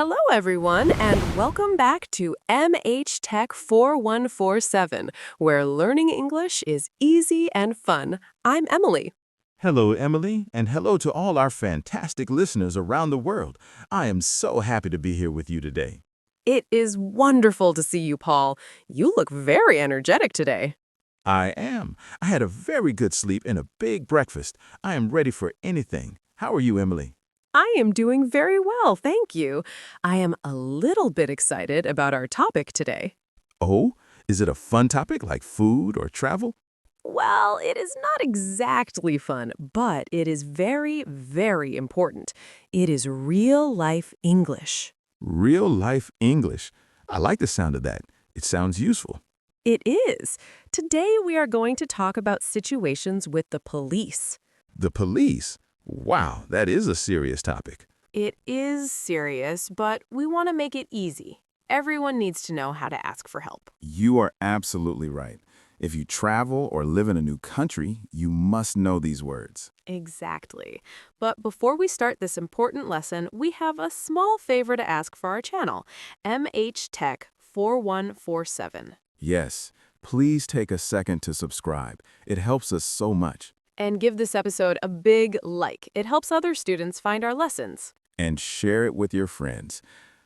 Hello, everyone, and welcome back to MH Tech 4147, where learning English is easy and fun. I'm Emily. Hello, Emily, and hello to all our fantastic listeners around the world. I am so happy to be here with you today. It is wonderful to see you, Paul. You look very energetic today. I am. I had a very good sleep and a big breakfast. I am ready for anything. How are you, Emily? I am doing very well, thank you. I am a little bit excited about our topic today. Oh, is it a fun topic like food or travel? Well, it is not exactly fun, but it is very, very important. It is real-life English. Real life English. I like the sound of that. It sounds useful. It is. Today we are going to talk about situations with the police. The police. Wow, that is a serious topic. It is serious, but we want to make it easy. Everyone needs to know how to ask for help. You are absolutely right. If you travel or live in a new country, you must know these words. Exactly. But before we start this important lesson, we have a small favor to ask for our channel, MH Tech 4147. Yes, please take a second to subscribe. It helps us so much. And give this episode a big like. It helps other students find our lessons. And share it with your friends.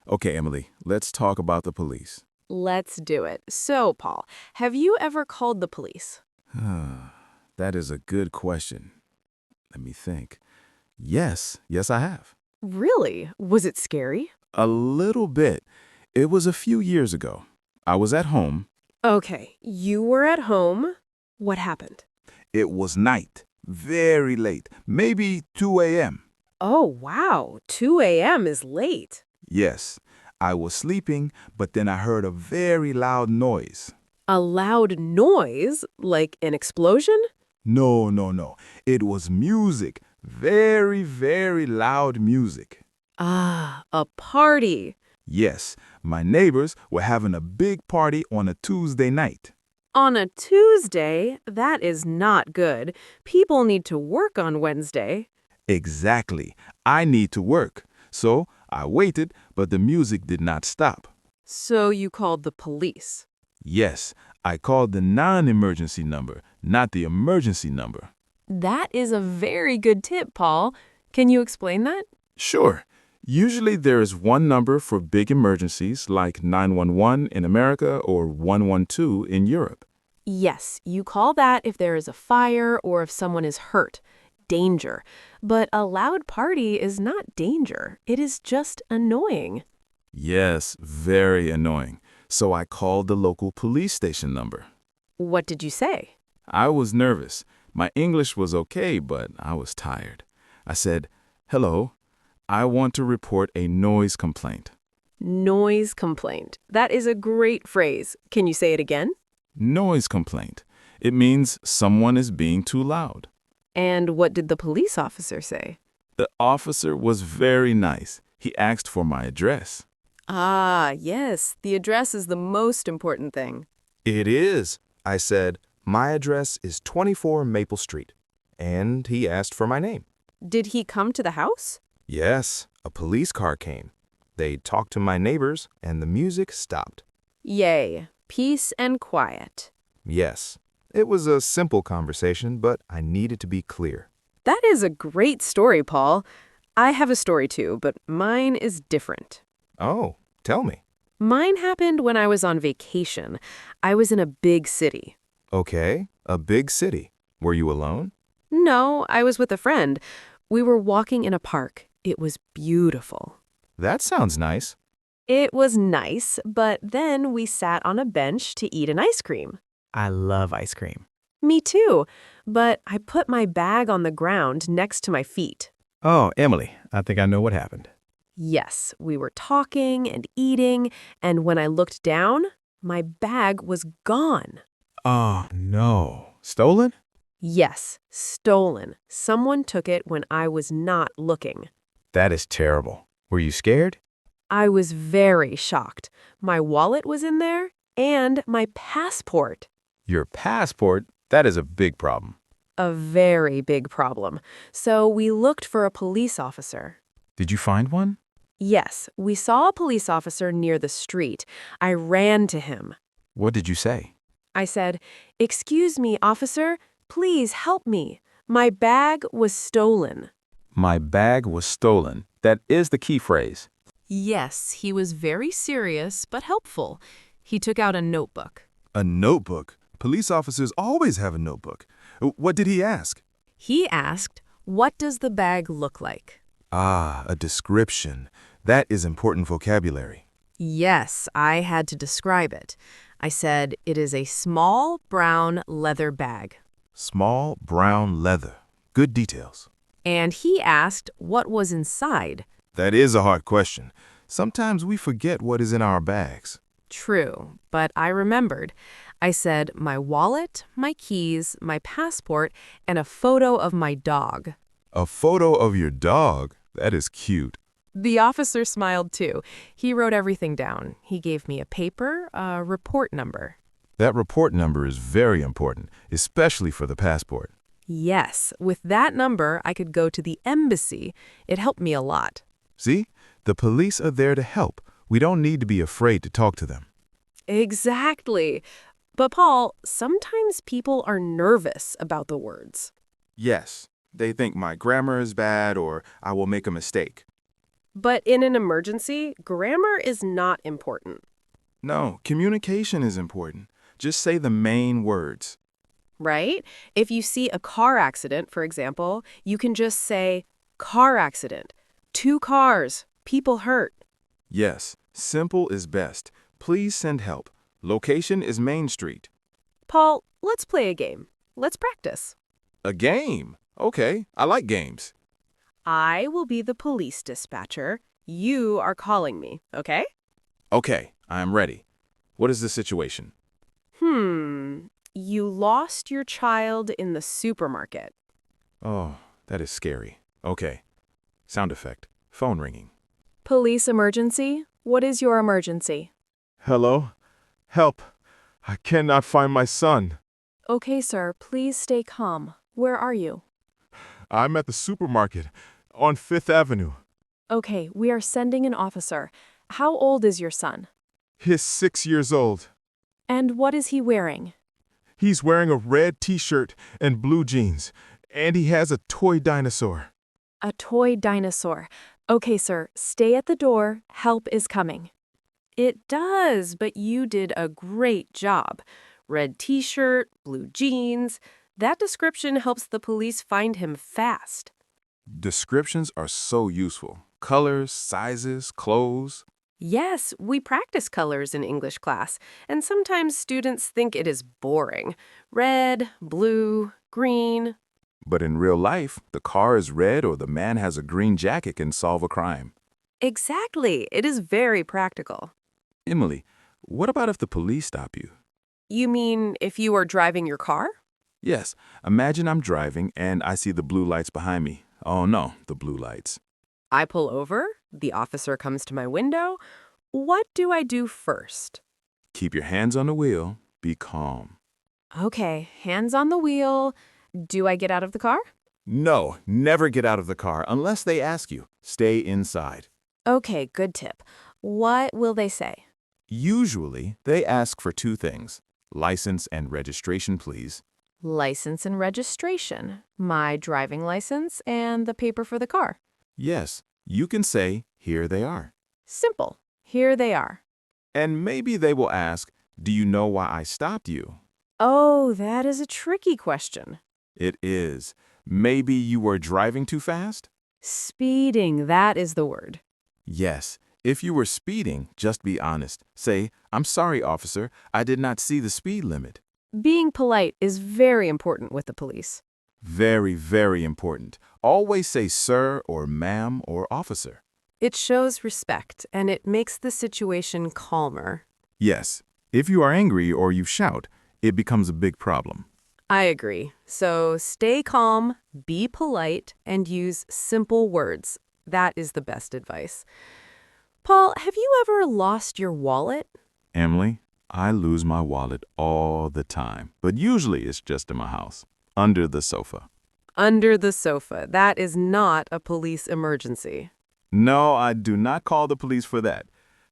Okay, Emily, let's talk about the police. Let's do it. So, Paul, have you ever called the police? That is a good question. Let me think. Yes, I have. Really? Was it scary? A little bit. It was a few years ago. I was at home. Okay, you were at home. What happened? It was night, very late, maybe 2 a.m. Oh, wow. 2 a.m. is late. Yes, I was sleeping, but then I heard a very loud noise. A loud noise? Like an explosion? No. It was music. Very, very loud music. Ah, a party. Yes, my neighbors were having a big party on a Tuesday night. On a Tuesday? That is not good. People need to work on Wednesday. Exactly. I need to work. So I waited, but the music did not stop. So you called the police. Yes, I called the non-emergency number, not the emergency number. That is a very good tip, Paul. Can you explain that? Sure. Usually there is one number for big emergencies like 911 in America or 112 in Europe. Yes, you call that if there is a fire or if someone is hurt. Danger. But a loud party is not danger. It is just annoying. Yes, very annoying. So I called the local police station number. What did you say? I was nervous. My English was okay, but I was tired. I said, "Hello, I want to report a noise complaint." Noise complaint. That is a great phrase. Can you say it again? Noise complaint. It means someone is being too loud. And what did the police officer say? The officer was very nice. He asked for my address. Ah, yes. The address is the most important thing. It is. I said, my address is 24 Maple Street. And he asked for my name. Did he come to the house? Yes, a police car came. They talked to my neighbors, and the music stopped. Yay. Peace and quiet. Yes, it was a simple conversation, but I needed to be clear. That is a great story, Paul. I have a story too, but mine is different. Oh, tell me. Mine happened when I was on vacation. I was in a big city. Okay, a big city. Were you alone? No, I was with a friend. We were walking in a park. It was beautiful. That sounds nice. It was nice, but then we sat on a bench to eat an ice cream. I love ice cream. Me too, but I put my bag on the ground next to my feet. Oh, Emily, I think I know what happened. Yes, we were talking and eating, and when I looked down, my bag was gone. Oh, no. Stolen? Yes, stolen. Someone took it when I was not looking. That is terrible. Were you scared? I was very shocked. My wallet was in there, and my passport. Your passport? That is a big problem. A very big problem. So we looked for a police officer. Did you find one? Yes, we saw a police officer near the street. I ran to him. What did you say? I said, "Excuse me, officer. Please help me. My bag was stolen." My bag was stolen. That is the key phrase. Yes, he was very serious but helpful. He took out a notebook. A notebook? Police officers always have a notebook. What did he ask? He asked, "What does the bag look like?" Ah, a description. That is important vocabulary. Yes, I had to describe it. I said, "It is a small brown leather bag." Small brown leather. Good details. And he asked what was inside. That is a hard question. Sometimes we forget what is in our bags. True, but I remembered. I said, "My wallet, my keys, my passport, and a photo of my dog." A photo of your dog? That is cute. The officer smiled too. He wrote everything down. He gave me a paper, a report number. That report number is very important, especially for the passport. Yes, with that number, I could go to the embassy. It helped me a lot. See? The police are there to help. We don't need to be afraid to talk to them. Exactly. But Paul, sometimes people are nervous about the words. Yes, they think my grammar is bad or I will make a mistake. But in an emergency, grammar is not important. No, communication is important. Just say the main words. Right? If you see a car accident, for example, you can just say, "Car accident. 2 cars. People hurt." Yes, simple is best. Please send help. Location is Main Street. Paul, let's play a game. Let's practice. A game? Okay, I like games. I will be the police dispatcher. You are calling me, okay? Okay, I am ready. What is the situation? You lost your child in the supermarket. Oh, that is scary. Okay. Sound effect. Phone ringing. Police emergency? What is your emergency? Hello? Help. I cannot find my son. Okay, sir, please stay calm. Where are you? I'm at the supermarket on 5th Avenue. Okay, we are sending an officer. How old is your son? He's 6 years old. And what is he wearing? He's wearing a red t-shirt and blue jeans, and he has a toy dinosaur. A toy dinosaur. Okay, sir, stay at the door. Help is coming. It does, but you did a great job. Red t-shirt, blue jeans. That description helps the police find him fast. Descriptions are so useful. Colors, sizes, clothes. Yes, we practice colors in English class, and sometimes students think it is boring. Red, blue, green. But in real life, the car is red or the man has a green jacket can solve a crime. Exactly. It is very practical. Emily, what about if the police stop you? You mean if you are driving your car? Yes, imagine I'm driving and I see the blue lights behind me. Oh no, the blue lights. I pull over, the officer comes to my window. What do I do first? Keep your hands on the wheel. Be calm. Okay, hands on the wheel. Do I get out of the car? No, never get out of the car unless they ask you. Stay inside. Okay, good tip. What will they say? Usually, they ask for 2 things. License and registration, please. License and registration. My driving license and the paper for the car. Yes, you can say, here they are. Simple. Here they are. And maybe they will ask, do you know why I stopped you? Oh, that is a tricky question. It is. Maybe you were driving too fast? Speeding, that is the word. Yes. If you were speeding, just be honest. Say, I'm sorry, officer. I did not see the speed limit. Being polite is very important with the police. Very, very important. Always say sir or ma'am or officer. It shows respect, and it makes the situation calmer. Yes. If you are angry or you shout, it becomes a big problem. I agree. So stay calm, be polite, and use simple words. That is the best advice. Paul, have you ever lost your wallet? Emily, I lose my wallet all the time, but usually it's just in my house, under the sofa. Under the sofa. That is not a police emergency. No, I do not call the police for that.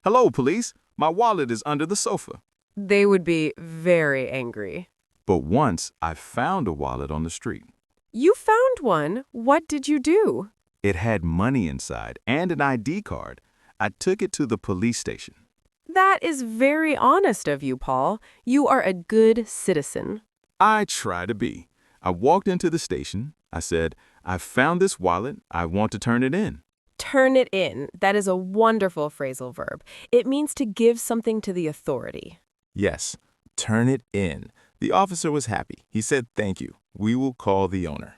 Hello, police. My wallet is under the sofa. They would be very angry. But once I found a wallet on the street. You found one. What did you do? It had money inside and an ID card. I took it to the police station. That is very honest of you, Paul. You are a good citizen. I try to be. I walked into the station. I said, I found this wallet. I want to turn it in. Turn it in. That is a wonderful phrasal verb. It means to give something to the authority. Yes, turn it in. The officer was happy. He said, thank you. We will call the owner.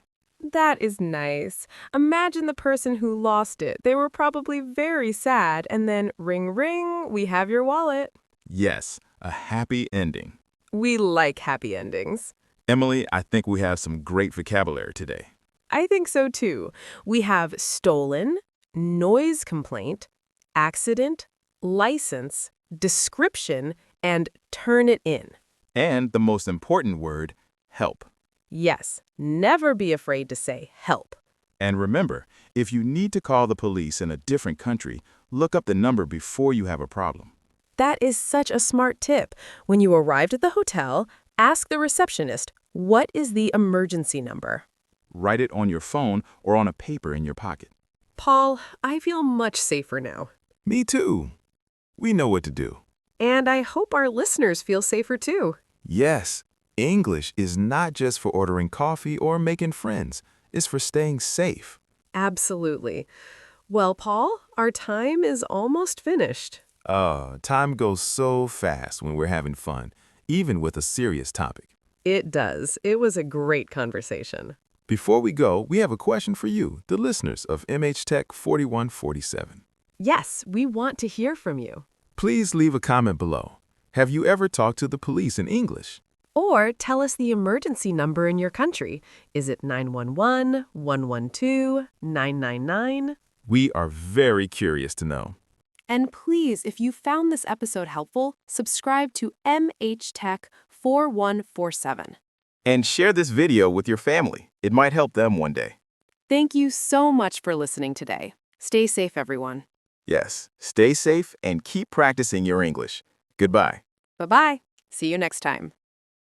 That is nice. Imagine the person who lost it. They were probably very sad, and then ring, ring, we have your wallet. Yes, a happy ending. We like happy endings. Emily, I think we have some great vocabulary today. I think so too. We have stolen, noise complaint, accident, license, description, and turn it in. And the most important word, help. Yes, never be afraid to say help. And remember, if you need to call the police in a different country, look up the number before you have a problem. That is such a smart tip. When you arrived at the hotel, ask the receptionist, what is the emergency number? Write it on your phone or on a paper in your pocket. Paul, I feel much safer now. Me too. We know what to do. And I hope our listeners feel safer too. Yes, English is not just for ordering coffee or making friends. It's for staying safe. Absolutely. Well, Paul, our time is almost finished. Time goes so fast when we're having fun, even with a serious topic. It does. It was a great conversation. Before we go, we have a question for you, the listeners of MH Tech 4147. Yes, we want to hear from you. Please leave a comment below. Have you ever talked to the police in English? Or tell us the emergency number in your country. Is it 911, 112, 999? We are very curious to know. And please, if you found this episode helpful, subscribe to MH Tech 4147. And share this video with your family. It might help them one day. Thank you so much for listening today. Stay safe, everyone. Yes, stay safe and keep practicing your English. Goodbye. Bye-bye. See you next time.